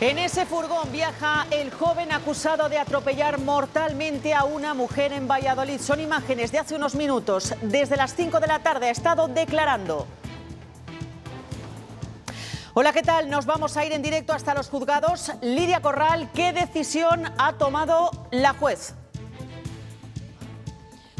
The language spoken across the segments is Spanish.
En ese furgón viaja el joven acusado de atropellar mortalmente a una mujer en Valladolid. Son imágenes de hace unos minutos. Desde las 5 de la tarde ha estado declarando. Hola, ¿qué tal? Nos vamos a ir en directo hasta los juzgados. Lidia Corral, ¿qué decisión ha tomado la juez?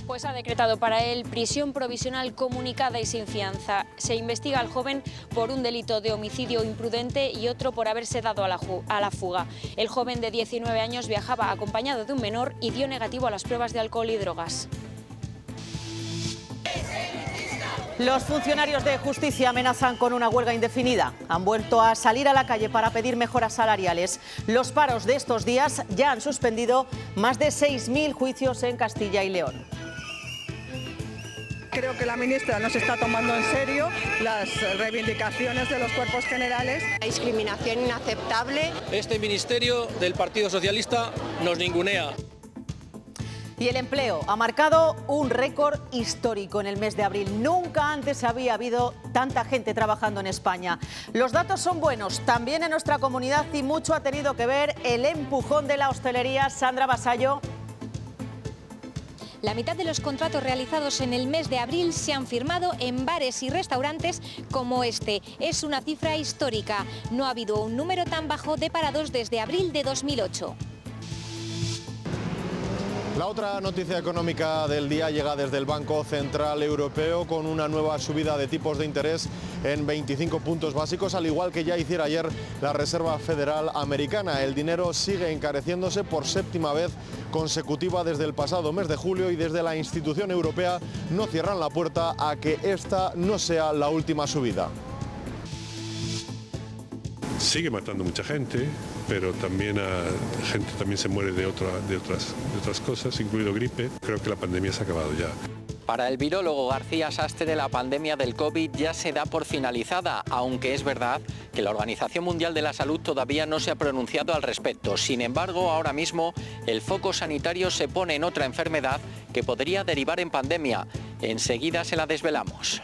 Pues ha decretado para él prisión provisional comunicada y sin fianza. Se investiga al joven por un delito de homicidio imprudente y otro por haberse dado a la fuga. El joven de 19 años viajaba acompañado de un menor y dio negativo a las pruebas de alcohol y drogas. Los funcionarios de justicia amenazan con una huelga indefinida. Han vuelto a salir a la calle para pedir mejoras salariales. Los paros de estos días ya han suspendido más de 6.000 juicios en Castilla y León. Creo que la ministra no se está tomando en serio las reivindicaciones de los cuerpos generales. La discriminación inaceptable. Este ministerio del Partido Socialista nos ningunea. Y el empleo ha marcado un récord histórico en el mes de abril. Nunca antes había habido tanta gente trabajando en España. Los datos son buenos, también en nuestra comunidad, y mucho ha tenido que ver el empujón de la hostelería. Sandra Basallo. La mitad de los contratos realizados en el mes de abril se han firmado en bares y restaurantes como este. Es una cifra histórica. No ha habido un número tan bajo de parados desde abril de 2008. La otra noticia económica del día llega desde el Banco Central Europeo con una nueva subida de tipos de interés en 25 puntos básicos, al igual que ya hiciera ayer la Reserva Federal Americana. El dinero sigue encareciéndose por séptima vez consecutiva desde el pasado mes de julio y desde la institución europea no cierran la puerta a que esta no sea la última subida. Sigue matando mucha gente, pero también gente también se muere de otras cosas, incluido gripe. Creo que la pandemia se ha acabado ya. Para el virólogo García Sastre, la pandemia del COVID ya se da por finalizada, aunque es verdad que la Organización Mundial de la Salud todavía no se ha pronunciado al respecto. Sin embargo, ahora mismo el foco sanitario se pone en otra enfermedad que podría derivar en pandemia. Enseguida se la desvelamos.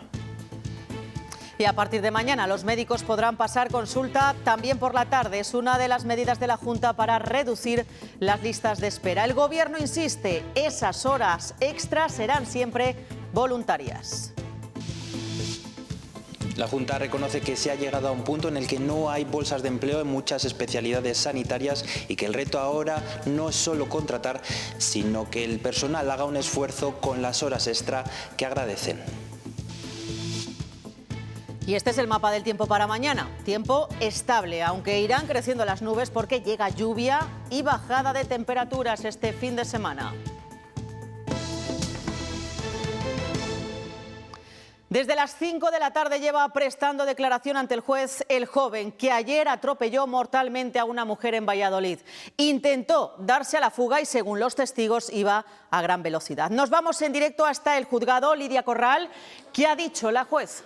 Y a partir de mañana los médicos podrán pasar consulta también por la tarde. Es una de las medidas de la Junta para reducir las listas de espera. El Gobierno insiste, esas horas extras serán siempre voluntarias. La Junta reconoce que se ha llegado a un punto en el que no hay bolsas de empleo en muchas especialidades sanitarias y que el reto ahora no es solo contratar, sino que el personal haga un esfuerzo con las horas extra que agradecen. Y este es el mapa del tiempo para mañana. Tiempo estable, aunque irán creciendo las nubes porque llega lluvia y bajada de temperaturas este fin de semana. Desde las 5 de la tarde lleva prestando declaración ante el juez el joven que ayer atropelló mortalmente a una mujer en Valladolid. Intentó darse a la fuga y, según los testigos, iba a gran velocidad. Nos vamos en directo hasta el juzgado. Lidia Corral, ¿qué ha dicho la juez?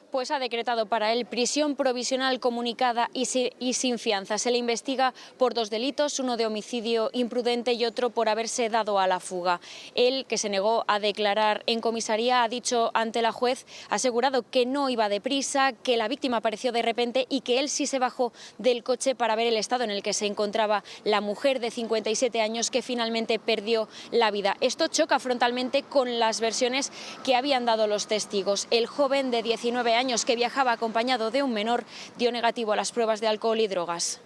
Pues ha decretado para él prisión provisional comunicada y sin fianza. Se le investiga por dos delitos, uno de homicidio imprudente y otro por haberse dado a la fuga. Él, que se negó a declarar en comisaría, ha dicho ante la juez, ha asegurado que no iba deprisa, que la víctima apareció de repente y que él sí se bajó del coche para ver el estado en el que se encontraba la mujer de 57 años que finalmente perdió la vida. Esto choca frontalmente con las versiones que habían dado los testigos. El joven de 19 años que viajaba acompañado de un menor dio negativo a las pruebas de alcohol y drogas.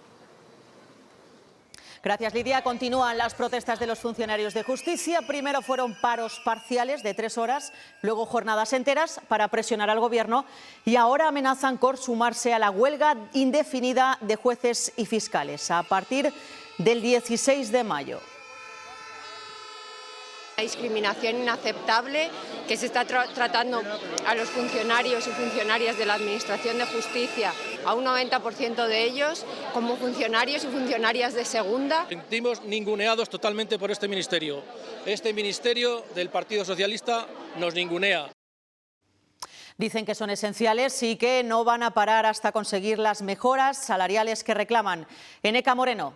Gracias, Lidia. Continúan las protestas de los funcionarios de justicia. Primero fueron paros parciales de 3 horas, luego jornadas enteras para presionar al Gobierno y ahora amenazan con sumarse a la huelga indefinida de jueces y fiscales a partir del 16 de mayo. La discriminación inaceptable que se está tratando a los funcionarios y funcionarias de la Administración de Justicia, a un 90% de ellos, como funcionarios y funcionarias de segunda. Sentimos ninguneados totalmente por este ministerio. Este ministerio del Partido Socialista nos ningunea. Dicen que son esenciales y que no van a parar hasta conseguir las mejoras salariales que reclaman. Eneca Moreno.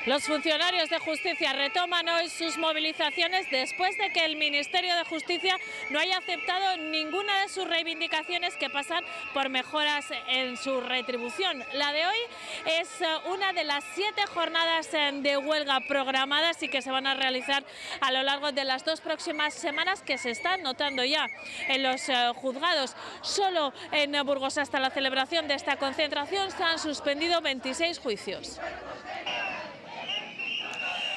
Los funcionarios de justicia retoman hoy sus movilizaciones después de que el Ministerio de Justicia no haya aceptado ninguna de sus reivindicaciones que pasan por mejoras en su retribución. La de hoy es una de las 7 jornadas de huelga programadas y que se van a realizar a lo largo de las 2 próximas semanas, que se están notando ya en los juzgados. Solo en Burgos, hasta la celebración de esta concentración, se han suspendido 26 juicios.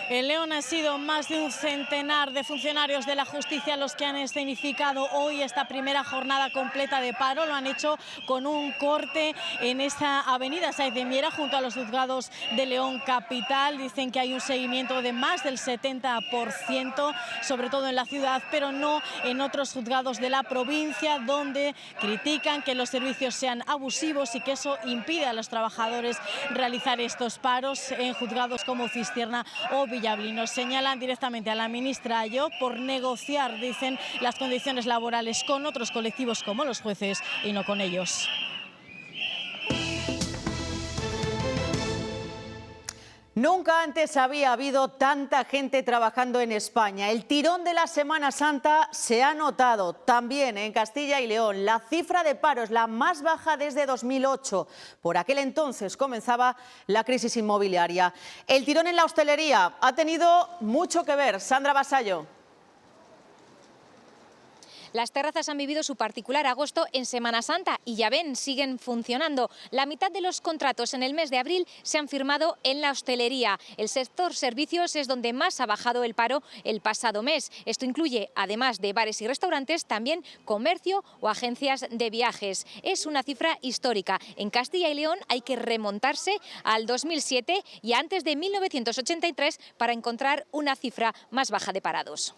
En León han sido más de un centenar de funcionarios de la justicia los que han escenificado hoy esta primera jornada completa de paro. Lo han hecho con un corte en esta avenida Sáenz de Miera junto a los juzgados de León capital. Dicen que hay un seguimiento de más del 70%, sobre todo en la ciudad, pero no en otros juzgados de la provincia, donde critican que los servicios sean abusivos y que eso impide a los trabajadores realizar estos paros en juzgados como Cistierna o Villablino. Señalan directamente a la ministra Ayó por negociar, dicen, las condiciones laborales con otros colectivos como los jueces y no con ellos. Nunca antes había habido tanta gente trabajando en España. El tirón de la Semana Santa se ha notado también en Castilla y León. La cifra de paro es la más baja desde 2008. Por aquel entonces comenzaba la crisis inmobiliaria. El tirón en la hostelería ha tenido mucho que ver. Sandra Vasallo. Las terrazas han vivido su particular agosto en Semana Santa y ya ven, siguen funcionando. La mitad de los contratos en el mes de abril se han firmado en la hostelería. El sector servicios es donde más ha bajado el paro el pasado mes. Esto incluye, además de bares y restaurantes, también comercio o agencias de viajes. Es una cifra histórica. En Castilla y León hay que remontarse al 2007 y antes de 1983 para encontrar una cifra más baja de parados.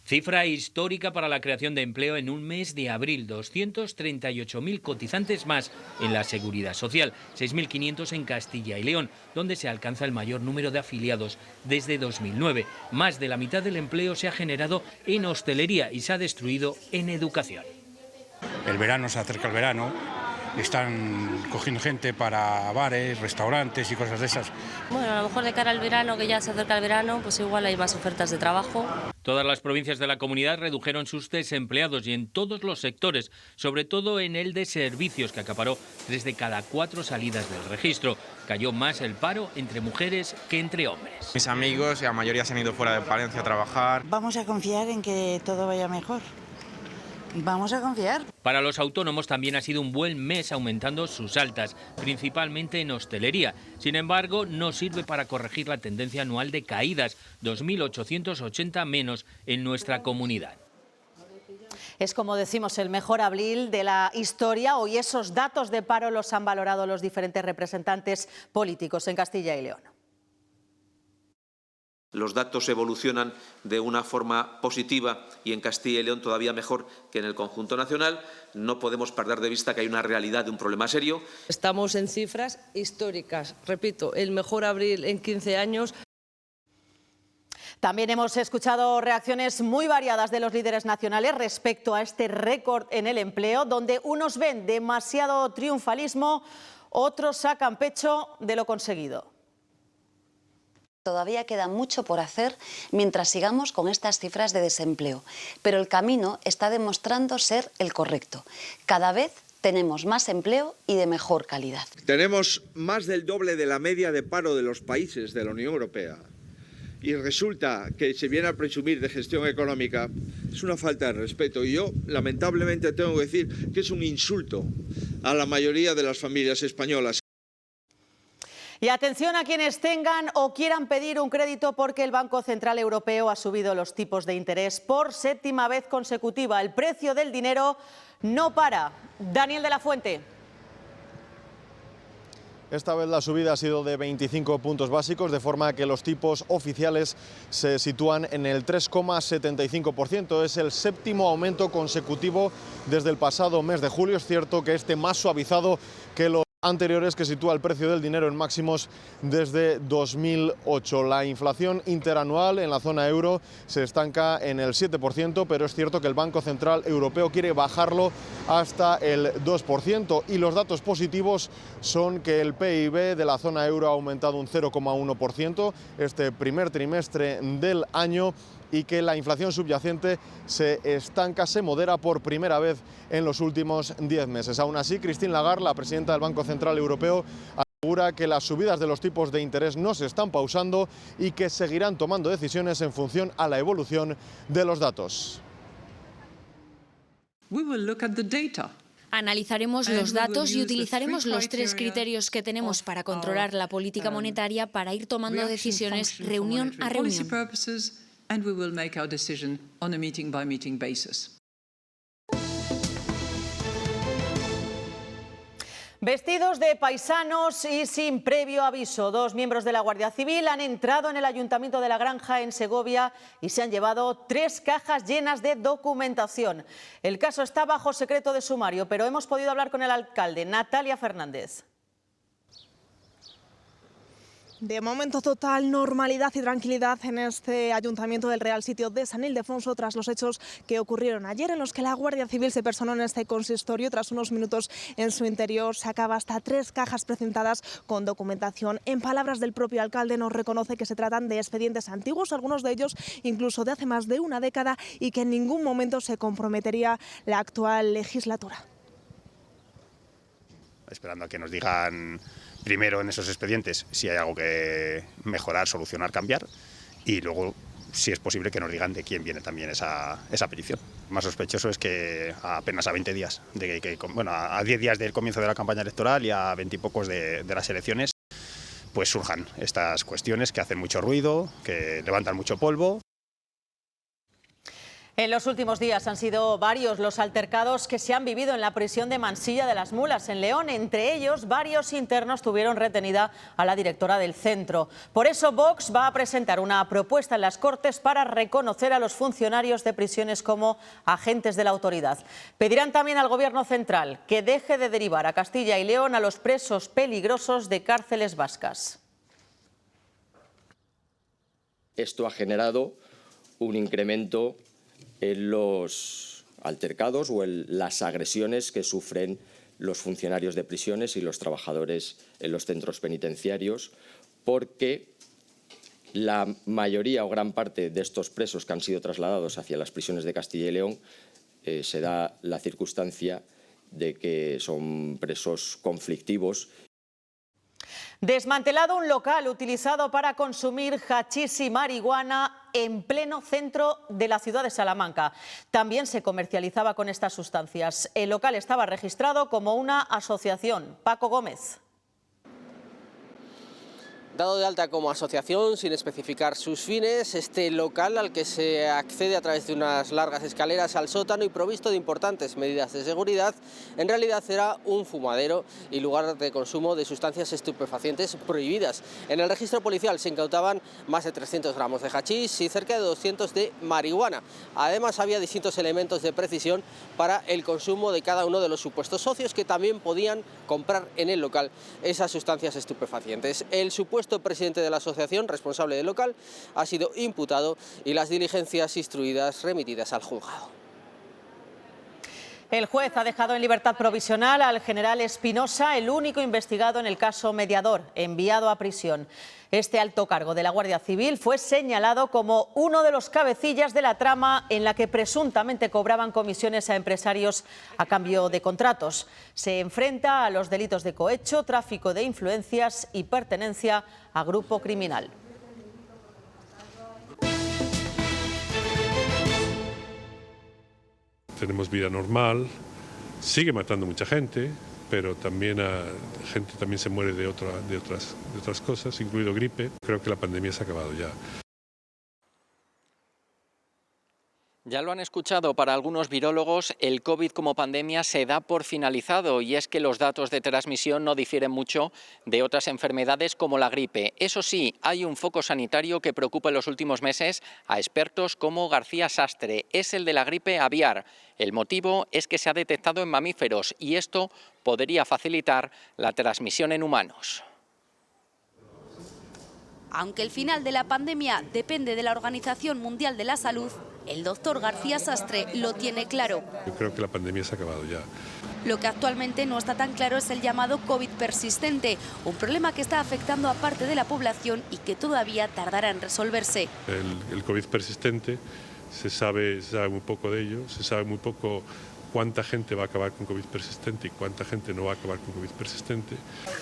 Cifra histórica para la creación de empleo en un mes de abril, 238.000 cotizantes más en la Seguridad Social, 6.500 en Castilla y León, donde se alcanza el mayor número de afiliados desde 2009. Más de la mitad del empleo se ha generado en hostelería y se ha destruido en educación. El verano, se acerca el verano, están cogiendo gente para bares, restaurantes y cosas de esas. Bueno, a lo mejor de cara al verano, que ya se acerca el verano, pues igual hay más ofertas de trabajo. Todas las provincias de la comunidad redujeron sus desempleados y en todos los sectores, sobre todo en el de servicios, que acaparó 3 de cada 4 salidas del registro. Cayó más el paro entre mujeres que entre hombres. Mis amigos, la mayoría se han ido fuera de Palencia a trabajar. Vamos a confiar en que todo vaya mejor. Vamos a confiar. Para los autónomos también ha sido un buen mes, aumentando sus altas, principalmente en hostelería. Sin embargo, no sirve para corregir la tendencia anual de caídas, 2.880 menos en nuestra comunidad. Es, como decimos, el mejor abril de la historia. Hoy esos datos de paro los han valorado los diferentes representantes políticos en Castilla y León. Los datos evolucionan de una forma positiva y en Castilla y León todavía mejor que en el conjunto nacional. No podemos perder de vista que hay una realidad de un problema serio. Estamos en cifras históricas. Repito, el mejor abril en 15 años. También hemos escuchado reacciones muy variadas de los líderes nacionales respecto a este récord en el empleo, donde unos ven demasiado triunfalismo, otros sacan pecho de lo conseguido. Todavía queda mucho por hacer mientras sigamos con estas cifras de desempleo, pero el camino está demostrando ser el correcto. Cada vez tenemos más empleo y de mejor calidad. Tenemos más del doble de la media de paro de los países de la Unión Europea. Y resulta que se viene a presumir de gestión económica. Es una falta de respeto. Y yo, lamentablemente, tengo que decir que es un insulto a la mayoría de las familias españolas. Y atención a quienes tengan o quieran pedir un crédito, porque el Banco Central Europeo ha subido los tipos de interés por 7ª vez consecutiva. El precio del dinero no para. Daniel de la Fuente. Esta vez la subida ha sido de 25 puntos básicos, de forma que los tipos oficiales se sitúan en el 3,75%. Es el 7º aumento consecutivo desde el pasado mes de julio. Es cierto que este más suavizado que los anteriores, que sitúa el precio del dinero en máximos desde 2008. La inflación interanual en la zona euro se estanca en el 7%, pero es cierto que el Banco Central Europeo quiere bajarlo hasta el 2%, y los datos positivos son que el PIB de la zona euro ha aumentado un 0,1% este primer trimestre del año, y que la inflación subyacente se estanca, se modera por primera vez en los últimos 10 meses. Aún así, Christine Lagarde, la presidenta del Banco Central Europeo, asegura que las subidas de los tipos de interés no se están pausando y que seguirán tomando decisiones en función a la evolución de los datos. Analizaremos los datos y utilizaremos los 3 criterios que tenemos para controlar la política monetaria para ir tomando decisiones reunión a reunión. Vestidos de paisanos y sin previo aviso, 2 miembros de la Guardia Civil han entrado en el Ayuntamiento de La Granja, en Segovia, y se han llevado 3 cajas llenas de documentación. El caso está bajo secreto de sumario, pero hemos podido hablar con el alcalde, Natalia Fernández. De momento, total normalidad y tranquilidad en este Ayuntamiento del Real Sitio de San Ildefonso tras los hechos que ocurrieron ayer, en los que la Guardia Civil se personó en este consistorio. Tras unos minutos en su interior sacaba hasta 3 cajas precintadas con documentación. En palabras del propio alcalde, nos reconoce que se tratan de expedientes antiguos, algunos de ellos incluso de hace más de una década, y que en ningún momento se comprometería la actual legislatura. Esperando a que nos digan primero en esos expedientes si hay algo que mejorar, solucionar, cambiar, y luego, si es posible, que nos digan de quién viene también esa petición. Más sospechoso es que apenas a 20 días, a 10 días del comienzo de la campaña electoral y a 20 y pocos de las elecciones, pues surjan estas cuestiones que hacen mucho ruido, que levantan mucho polvo. En los últimos días han sido varios los altercados que se han vivido en la prisión de Mansilla de las Mulas, en León. Entre ellos, varios internos tuvieron retenida a la directora del centro. Por eso, Vox va a presentar una propuesta en las Cortes para reconocer a los funcionarios de prisiones como agentes de la autoridad. Pedirán también al Gobierno central que deje de derivar a Castilla y León a los presos peligrosos de cárceles vascas. Esto ha generado un incremento en los altercados o en las agresiones que sufren los funcionarios de prisiones y los trabajadores en los centros penitenciarios, porque la mayoría o gran parte de estos presos que han sido trasladados hacia las prisiones de Castilla y León se da la circunstancia de que son presos conflictivos. Desmantelado un local utilizado para consumir hachís y marihuana en pleno centro de la ciudad de Salamanca. También se comercializaba con estas sustancias. El local estaba registrado como una asociación. Paco Gómez. Dado de alta como asociación, sin especificar sus fines, este local, al que se accede a través de unas largas escaleras al sótano y provisto de importantes medidas de seguridad, en realidad era un fumadero y lugar de consumo de sustancias estupefacientes prohibidas. En el registro policial se incautaban más de 300 gramos de hachís y cerca de 200 de marihuana. Además, había distintos elementos de precisión para el consumo de cada uno de los supuestos socios, que también podían comprar en el local esas sustancias estupefacientes. El supuesto presidente de la asociación, responsable del local, ha sido imputado y las diligencias instruidas remitidas al juzgado. El juez ha dejado en libertad provisional al general Espinosa, el único investigado en el caso Mediador, enviado a prisión. Este alto cargo de la Guardia Civil fue señalado como uno de los cabecillas de la trama en la que presuntamente cobraban comisiones a empresarios a cambio de contratos. Se enfrenta a los delitos de cohecho, tráfico de influencias y pertenencia a grupo criminal. Tenemos vida normal, sigue matando mucha gente, pero también gente también se muere de otras cosas, incluido gripe. Creo que la pandemia se ha acabado ya. Ya lo han escuchado, para algunos virólogos el COVID como pandemia se da por finalizado y es que los datos de transmisión no difieren mucho de otras enfermedades como la gripe. Eso sí, hay un foco sanitario que preocupa en los últimos meses a expertos como García Sastre. Es el de la gripe aviar. El motivo es que se ha detectado en mamíferos y esto podría facilitar la transmisión en humanos. Aunque el final de la pandemia depende de la Organización Mundial de la Salud, el doctor García Sastre lo tiene claro. Yo creo que la pandemia se ha acabado ya. Lo que actualmente no está tan claro es el llamado COVID persistente, un problema que está afectando a parte de la población y que todavía tardará en resolverse. El COVID persistente, se sabe muy poco de ello, se sabe muy poco cuánta gente va a acabar con COVID persistente y cuánta gente no va a acabar con COVID persistente.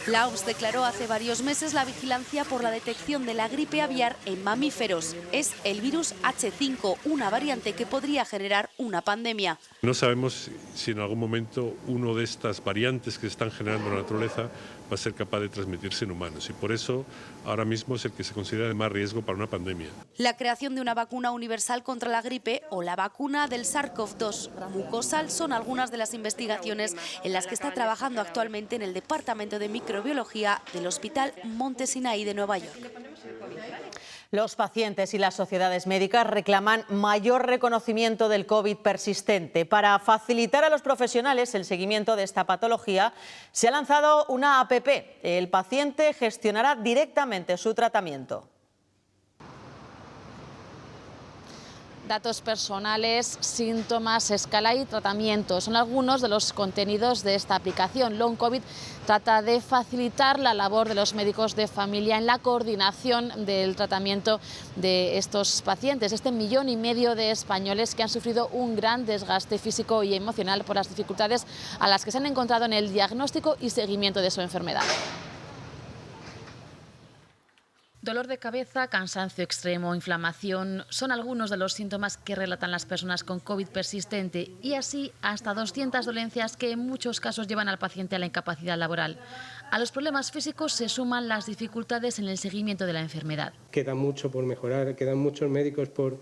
La OMS declaró hace varios meses la vigilancia por la detección de la gripe aviar en mamíferos. Es el virus H5, una variante que podría generar una pandemia. No sabemos si en algún momento una de estas variantes que se están generando en la naturaleza va a ser capaz de transmitirse en humanos y por eso ahora mismo es el que se considera de más riesgo para una pandemia. La creación de una vacuna universal contra la gripe o la vacuna del SARS-CoV-2 mucosal son algunas de las investigaciones en las que está trabajando actualmente en el Departamento de Microbiología del Hospital Monte Sinaí de Nueva York. Los pacientes y las sociedades médicas reclaman mayor reconocimiento del COVID persistente. Para facilitar a los profesionales el seguimiento de esta patología, se ha lanzado una APP. El paciente gestionará directamente su tratamiento. Datos personales, síntomas, escala y tratamiento son algunos de los contenidos de esta aplicación. Long COVID trata de facilitar la labor de los médicos de familia en la coordinación del tratamiento de estos pacientes, este 1,5 millones de españoles que han sufrido un gran desgaste físico y emocional por las dificultades a las que se han encontrado en el diagnóstico y seguimiento de su enfermedad. Dolor de cabeza, cansancio extremo, inflamación son algunos de los síntomas que relatan las personas con COVID persistente y así hasta 200 dolencias que en muchos casos llevan al paciente a la incapacidad laboral. A los problemas físicos se suman las dificultades en el seguimiento de la enfermedad. Queda mucho por mejorar, quedan muchos médicos por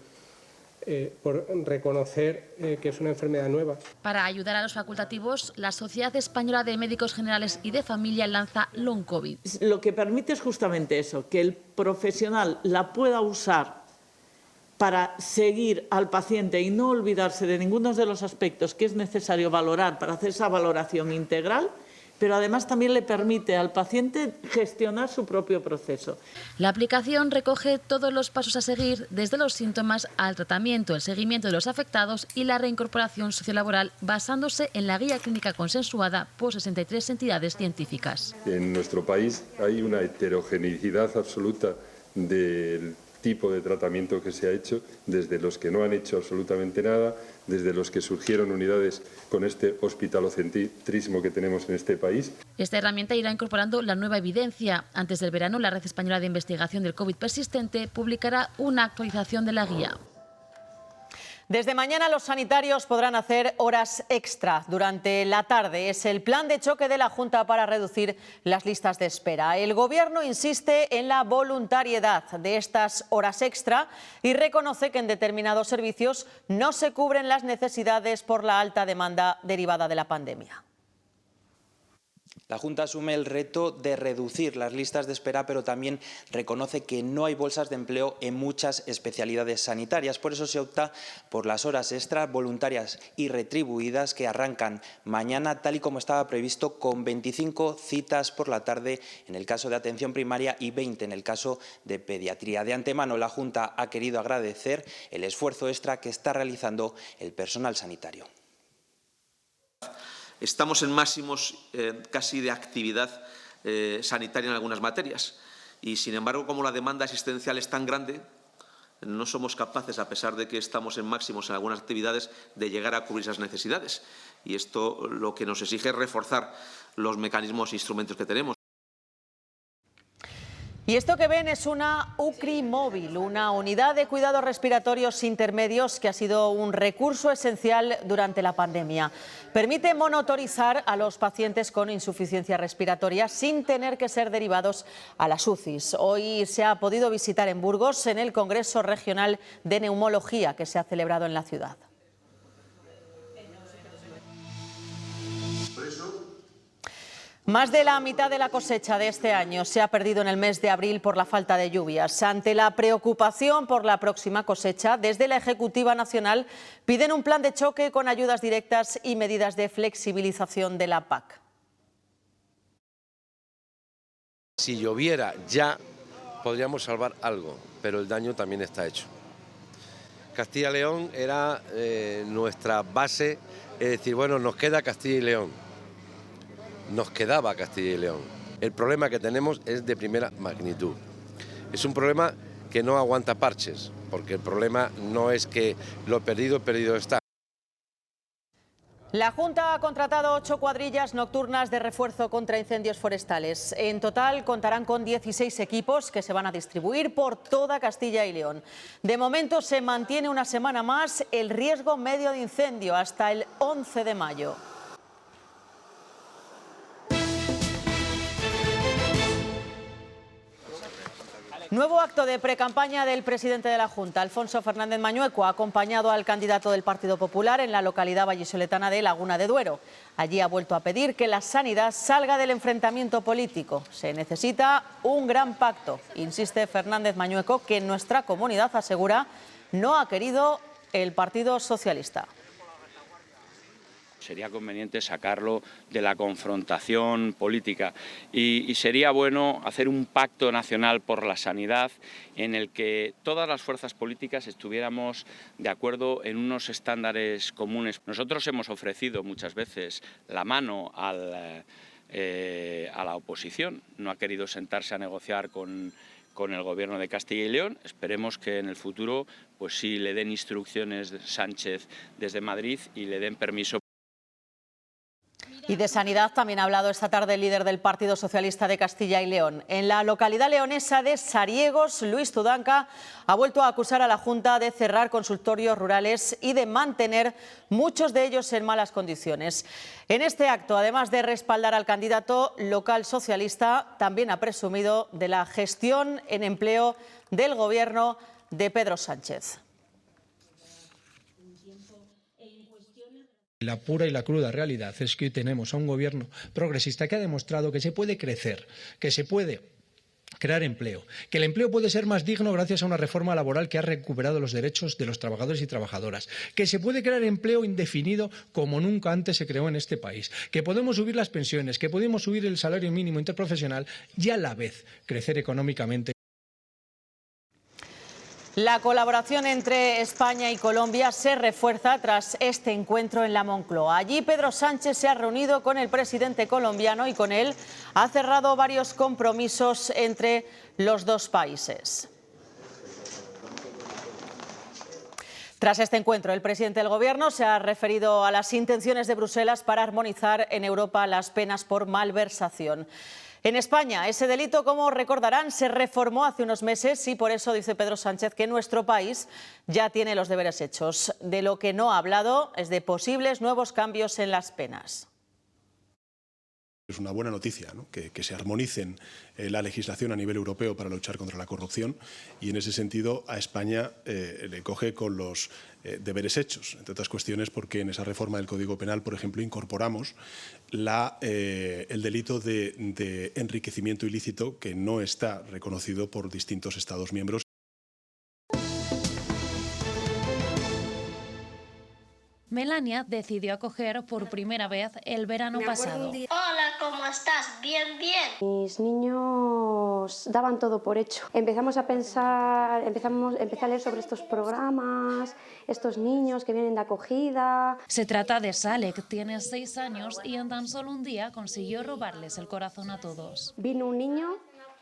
reconocer que es una enfermedad nueva. Para ayudar a los facultativos, la Sociedad Española de Médicos Generales y de Familia lanza Long COVID. Lo que permite es justamente eso, que el profesional la pueda usar para seguir al paciente y no olvidarse de ninguno de los aspectos que es necesario valorar para hacer esa valoración integral, pero además también le permite al paciente gestionar su propio proceso. La aplicación recoge todos los pasos a seguir, desde los síntomas al tratamiento, el seguimiento de los afectados y la reincorporación sociolaboral, basándose en la guía clínica consensuada por 63 entidades científicas. En nuestro país hay una heterogeneidad absoluta del tipo de tratamiento que se ha hecho, desde los que no han hecho absolutamente nada, desde los que surgieron unidades con este hospitalocentrismo que tenemos en este país. Esta herramienta irá incorporando la nueva evidencia. Antes del verano, la Red Española de Investigación del COVID persistente publicará una actualización de la guía. Desde mañana los sanitarios podrán hacer horas extra durante la tarde. Es el plan de choque de la Junta para reducir las listas de espera. El Gobierno insiste en la voluntariedad de estas horas extra y reconoce que en determinados servicios no se cubren las necesidades por la alta demanda derivada de la pandemia. La Junta asume el reto de reducir las listas de espera, pero también reconoce que no hay bolsas de empleo en muchas especialidades sanitarias. Por eso se opta por las horas extras voluntarias y retribuidas que arrancan mañana, tal y como estaba previsto, con 25 citas por la tarde en el caso de atención primaria y 20 en el caso de pediatría. De antemano, la Junta ha querido agradecer el esfuerzo extra que está realizando el personal sanitario. Estamos en máximos casi de actividad sanitaria en algunas materias y, sin embargo, como la demanda asistencial es tan grande, no somos capaces, a pesar de que estamos en máximos en algunas actividades, de llegar a cubrir esas necesidades. Y esto lo que nos exige es reforzar los mecanismos e instrumentos que tenemos. Y esto que ven es una UCRI móvil, una unidad de cuidados respiratorios intermedios que ha sido un recurso esencial durante la pandemia. Permite monitorizar a los pacientes con insuficiencia respiratoria sin tener que ser derivados a las UCIs. Hoy se ha podido visitar en Burgos en el Congreso Regional de Neumología que se ha celebrado en la ciudad. Más de la mitad de la cosecha de este año se ha perdido en el mes de abril por la falta de lluvias. Ante la preocupación por la próxima cosecha, desde la Ejecutiva Nacional piden un plan de choque con ayudas directas y medidas de flexibilización de la PAC. Si lloviera ya, podríamos salvar algo, pero el daño también está hecho. Castilla y León era nuestra base, es decir, bueno, nos queda Castilla y León. Nos quedaba Castilla y León. El problema que tenemos es de primera magnitud. Es un problema que no aguanta parches, porque el problema no es que lo perdido está. La Junta ha contratado 8 cuadrillas nocturnas de refuerzo contra incendios forestales. En total contarán con 16 equipos que se van a distribuir por toda Castilla y León. De momento se mantiene una semana más el riesgo medio de incendio hasta el 11 de mayo. Nuevo acto de precampaña del presidente de la Junta, Alfonso Fernández Mañueco, ha acompañado al candidato del Partido Popular en la localidad vallisoletana de Laguna de Duero. Allí ha vuelto a pedir que la sanidad salga del enfrentamiento político. Se necesita un gran pacto, insiste Fernández Mañueco, que en nuestra comunidad, asegura, no ha querido el Partido Socialista. Sería conveniente sacarlo de la confrontación política y sería bueno hacer un pacto nacional por la sanidad en el que todas las fuerzas políticas estuviéramos de acuerdo en unos estándares comunes. Nosotros hemos ofrecido muchas veces la mano a la oposición, no ha querido sentarse a negociar con el Gobierno de Castilla y León. Esperemos que en el futuro pues sí le den instrucciones de Sánchez desde Madrid y le den permiso. Y de sanidad también ha hablado esta tarde el líder del Partido Socialista de Castilla y León. En la localidad leonesa de Sariegos, Luis Tudanca ha vuelto a acusar a la Junta de cerrar consultorios rurales y de mantener muchos de ellos en malas condiciones. En este acto, además de respaldar al candidato local socialista, también ha presumido de la gestión en empleo del Gobierno de Pedro Sánchez. La pura y la cruda realidad es que hoy tenemos a un gobierno progresista que ha demostrado que se puede crecer, que se puede crear empleo, que el empleo puede ser más digno gracias a una reforma laboral que ha recuperado los derechos de los trabajadores y trabajadoras, que se puede crear empleo indefinido como nunca antes se creó en este país, que podemos subir las pensiones, que podemos subir el salario mínimo interprofesional y a la vez crecer económicamente. La colaboración entre España y Colombia se refuerza tras este encuentro en la Moncloa. Allí Pedro Sánchez se ha reunido con el presidente colombiano y con él ha cerrado varios compromisos entre los dos países. Tras este encuentro, el presidente del Gobierno se ha referido a las intenciones de Bruselas para armonizar en Europa las penas por malversación. En España, ese delito, como recordarán, se reformó hace unos meses y por eso dice Pedro Sánchez que nuestro país ya tiene los deberes hechos. De lo que no ha hablado es de posibles nuevos cambios en las penas. Es una buena noticia, ¿no? que se armonicen la legislación a nivel europeo para luchar contra la corrupción y en ese sentido a España le coge con los deberes hechos, entre otras cuestiones porque en esa reforma del Código Penal, por ejemplo, incorporamos el delito de enriquecimiento ilícito que no está reconocido por distintos Estados miembros. Melania decidió acoger por primera vez el verano pasado. Hola, ¿cómo estás? Bien, bien. Mis niños daban todo por hecho. Empezamos a pensar, empecé a leer sobre estos programas, estos niños que vienen de acogida. Se trata de Salek, tiene 6 años y en tan solo un día consiguió robarles el corazón a todos. Vino un niño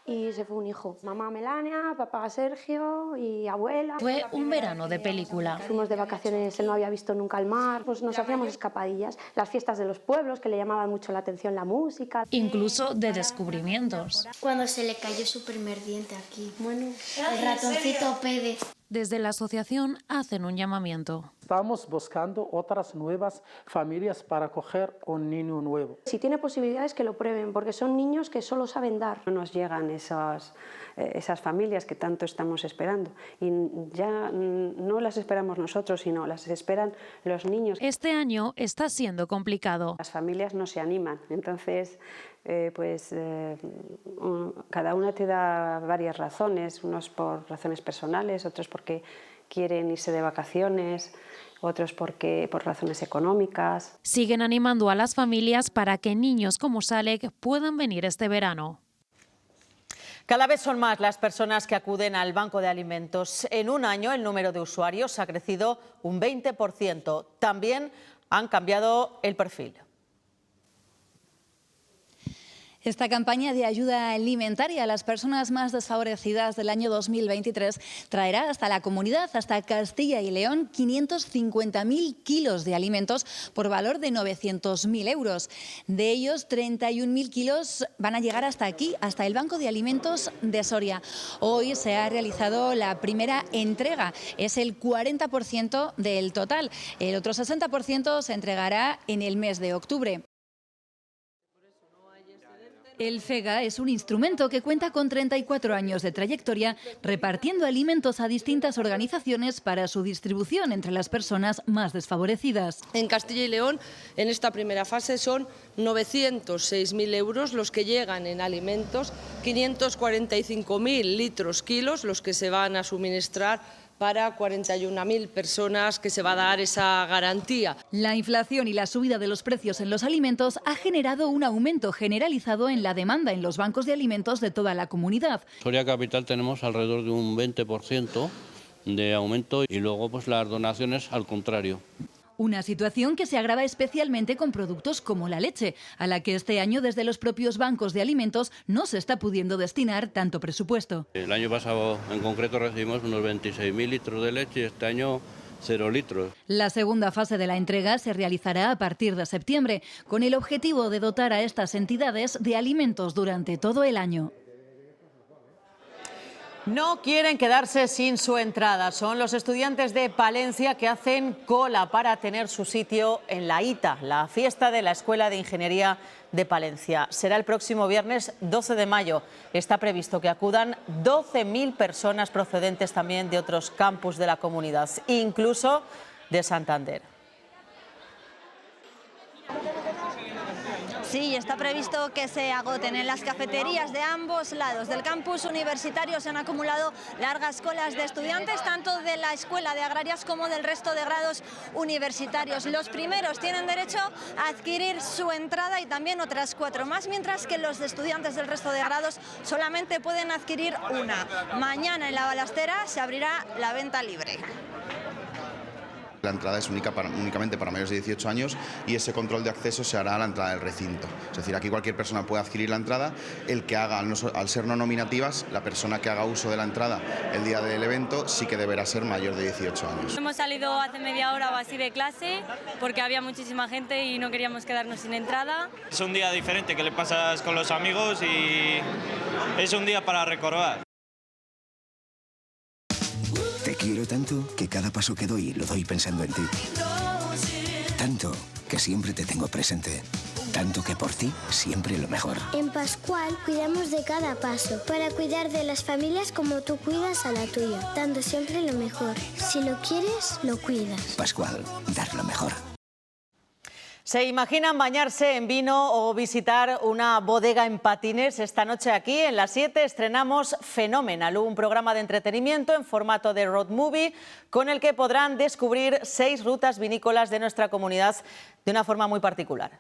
y se fue un hijo. Mamá Melania, papá Sergio y abuela. Fue un verano de película. Fuimos de vacaciones, él no había visto nunca el mar, pues nos hacíamos escapadillas. Las fiestas de los pueblos, que le llamaban mucho la atención la música. Incluso de descubrimientos. Cuando se le cayó su primer diente aquí. Bueno, el ratoncito Pérez. Desde la asociación hacen un llamamiento. Estamos buscando otras nuevas familias para acoger un niño nuevo. Si tiene posibilidades que lo prueben, porque son niños que solo saben dar. No nos llegan esas familias que tanto estamos esperando y ya no las esperamos nosotros, sino las esperan los niños. Este año está siendo complicado. Las familias no se animan, entonces cada una te da varias razones, unos por razones personales, otros porque quieren irse de vacaciones, otros por razones económicas. Siguen animando a las familias para que niños como Salek puedan venir este verano. Cada vez son más las personas que acuden al banco de alimentos. En un año el número de usuarios ha crecido un 20%. También han cambiado el perfil. Esta campaña de ayuda alimentaria a las personas más desfavorecidas del año 2023 traerá hasta la comunidad, hasta Castilla y León, 550.000 kilos de alimentos por valor de 900.000 euros. De ellos, 31.000 kilos van a llegar hasta aquí, hasta el Banco de Alimentos de Soria. Hoy se ha realizado la primera entrega, es el 40% del total. El otro 60% se entregará en el mes de octubre. El FEGA es un instrumento que cuenta con 34 años de trayectoria repartiendo alimentos a distintas organizaciones para su distribución entre las personas más desfavorecidas. En Castilla y León, en esta primera fase, son 906.000 euros los que llegan en alimentos, 545.000 litros kilos los que se van a suministrar para 41.000 personas que se va a dar esa garantía. La inflación y la subida de los precios en los alimentos ha generado un aumento generalizado en la demanda en los bancos de alimentos de toda la comunidad. Soria Capital tenemos alrededor de un 20% de aumento y luego pues las donaciones al contrario. Una situación que se agrava especialmente con productos como la leche, a la que este año desde los propios bancos de alimentos no se está pudiendo destinar tanto presupuesto. El año pasado en concreto recibimos unos 26.000 litros de leche y este año 0 litros. La segunda fase de la entrega se realizará a partir de septiembre, con el objetivo de dotar a estas entidades de alimentos durante todo el año. No quieren quedarse sin su entrada. Son los estudiantes de Palencia que hacen cola para tener su sitio en la ITA, la fiesta de la Escuela de Ingeniería de Palencia. Será el próximo viernes 12 de mayo. Está previsto que acudan 12.000 personas procedentes también de otros campus de la comunidad, incluso de Santander. Sí, está previsto que se agoten. En las cafeterías de ambos lados del campus universitario se han acumulado largas colas de estudiantes, tanto de la Escuela de Agrarias como del resto de grados universitarios. Los primeros tienen derecho a adquirir su entrada y también otras 4 más, mientras que los estudiantes del resto de grados solamente pueden adquirir una. Mañana en la Balastera se abrirá la venta libre. La entrada es únicamente para mayores de 18 años y ese control de acceso se hará a la entrada del recinto. Es decir, aquí cualquier persona puede adquirir la entrada. El que haga, al ser no nominativas, la persona que haga uso de la entrada el día del evento sí que deberá ser mayor de 18 años. Hemos salido hace media hora o así de clase porque había muchísima gente y no queríamos quedarnos sin entrada. Es un día diferente que le pasas con los amigos y es un día para recordar. Te quiero tanto que cada paso que doy lo doy pensando en ti. Tanto que siempre te tengo presente. Tanto que por ti siempre lo mejor. En Pascual cuidamos de cada paso para cuidar de las familias como tú cuidas a la tuya, dando siempre lo mejor. Si lo quieres, lo cuidas. Pascual, dar lo mejor. ¿Se imaginan bañarse en vino o visitar una bodega en patines? Esta noche aquí en las 7 estrenamos Phenomenal, un programa de entretenimiento en formato de road movie con el que podrán descubrir 6 rutas vinícolas de nuestra comunidad de una forma muy particular.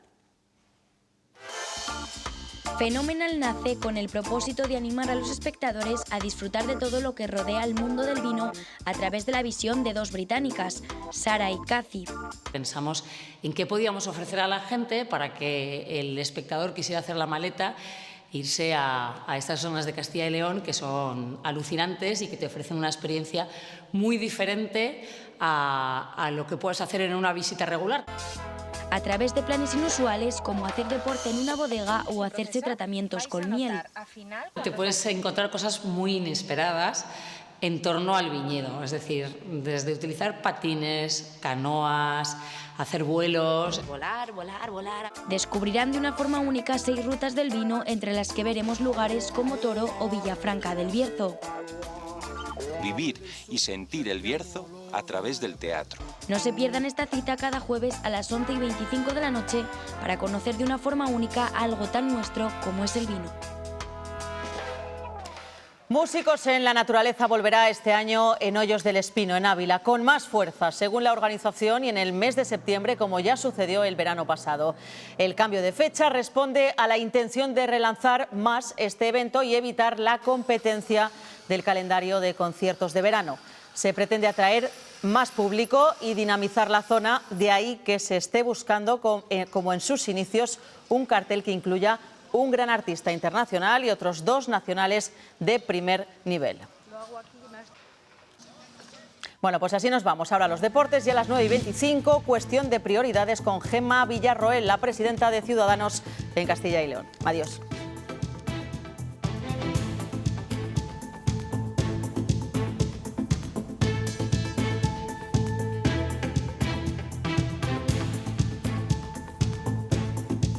Phenomenal nace con el propósito de animar a los espectadores a disfrutar de todo lo que rodea al mundo del vino a través de la visión de 2 británicas, Sarah y Cathy. Pensamos en qué podíamos ofrecer a la gente para que el espectador quisiera hacer la maleta irse a estas zonas de Castilla y León que son alucinantes y que te ofrecen una experiencia muy diferente a lo que puedes hacer en una visita regular. A través de planes inusuales como hacer deporte en una bodega o hacerse tratamientos con miel. Te puedes encontrar cosas muy inesperadas en torno al viñedo, es decir, desde utilizar patines, canoas, hacer vuelos, volar. Descubrirán de una forma única 6 rutas del vino, entre las que veremos lugares como Toro o Villafranca del Bierzo. Vivir y sentir el Bierzo a través del teatro. No se pierdan esta cita cada jueves a las 11:25 de la noche para conocer de una forma única algo tan nuestro como es el vino. Músicos en la Naturaleza volverá este año en Hoyos del Espino, en Ávila, con más fuerza, según la organización, y en el mes de septiembre, como ya sucedió el verano pasado. El cambio de fecha responde a la intención de relanzar más este evento y evitar la competencia del calendario de conciertos de verano. Se pretende atraer más público y dinamizar la zona, de ahí que se esté buscando, como en sus inicios, un cartel que incluya un gran artista internacional y otros 2 nacionales de primer nivel. Bueno, pues así nos vamos. Ahora a los deportes y a las 9:25, cuestión de prioridades con Gemma Villarroel, la presidenta de Ciudadanos en Castilla y León. Adiós.